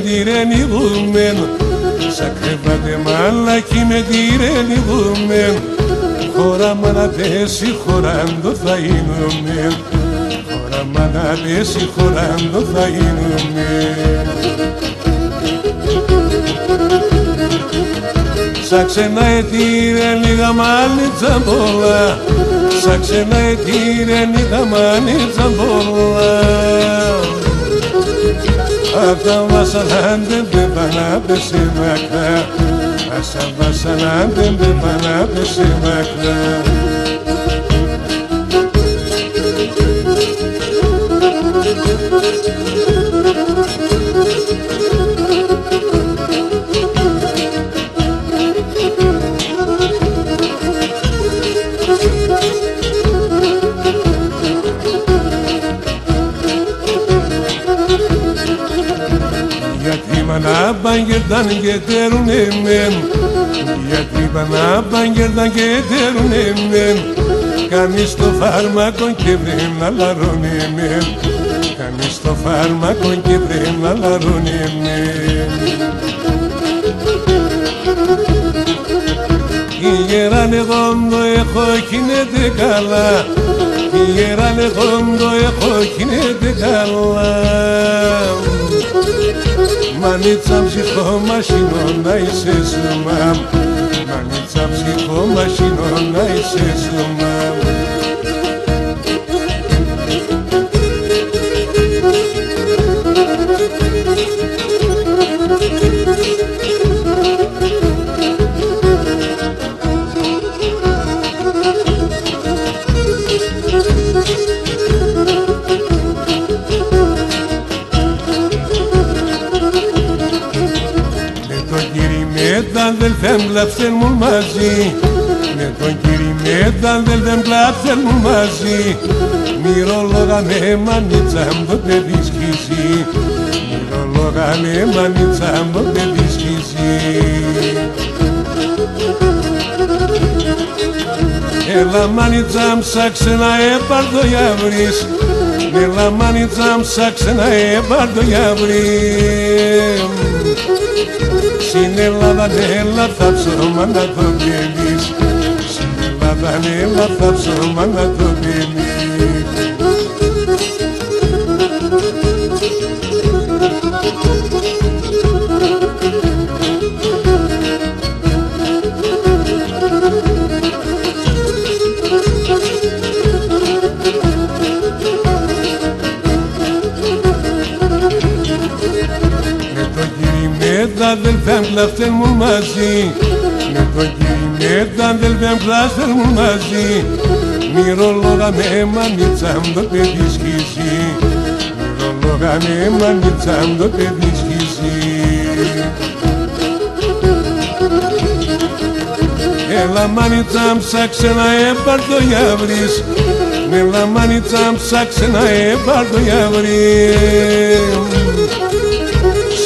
τυρενιγούμεν, σαν κρεβάτε μαλάκι με τυρενιγούμεν, χώραμα να πέσει χωράντο θα γίνομεν, χώραμα να πέσει χωράντο θα γίνομεν. Σαν ξένα ετήρενιγα μάλιτσα πολλά, σαν ξένα ετήρενιγα μάλιτσα πολλά. Αυτά βασανάντε δεν πάνε πέσει μακρά, αυτά βασανάντε δεν πάνε πέσει μακρά. Γιατί μάνα μπαγκερδάν και τέρουν εμέν, γιατί μάνα μπαγκερδάν και τέρουν εμέν, κάνεις το φάρμακο και βρει να λαρώνει εμέν, κάνεις το φάρμακο και βρει να λαρώνει εμέν. Η γεράν εγώ το έχω κινέται καλά, η γεράν εγώ το έχω κινέται καλά. Μανίτσα ψυχό μασίνο να είσαι ζουμάμ, μανίτσα ψυχό μασίνο να είσαι ζουμάμ. Με τα αδελφέ μου κλάψτε μου μαζί, με τον Κύρι με τα αδελφέ μου κλάψτε μου μαζί. Μυρολόγα με μανίτσα μου το παιδί σκίζει, μυρολόγα με μανίτσα μου το παιδί σκίζει. Έλα μανίτσα μου ψάξε να έπαρτο για βρεις, έλα μανίτσα μου ψάξε να έπαρτο για βρεις. Στην Ελλάδα έλα θα ψώμα να το πίνεις, στην Ελλάδα έλα θα ψώμα να το πίνεις. Με τα αδελφέ μου κλάψτε μου μαζί, με τον Κύρι με τα αδελφέ μου κλάψτε μου μαζί. Μυρολόγα με μανίτσα μου το παιδί σκίζει, μυρολόγα με μανίτσα μου το παιδί σκίζει. Έλα μανίτσα μου ψάξε να έπαρτο για βρεις, έλα μανίτσα μου ψάξε να έπαρτο για βρεις.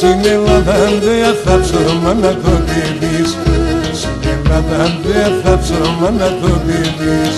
Στην Ελλάδα δεν θα ψώμα να το πίνεις, στην Ελλάδα δεν θα ψώμα να το πίνεις.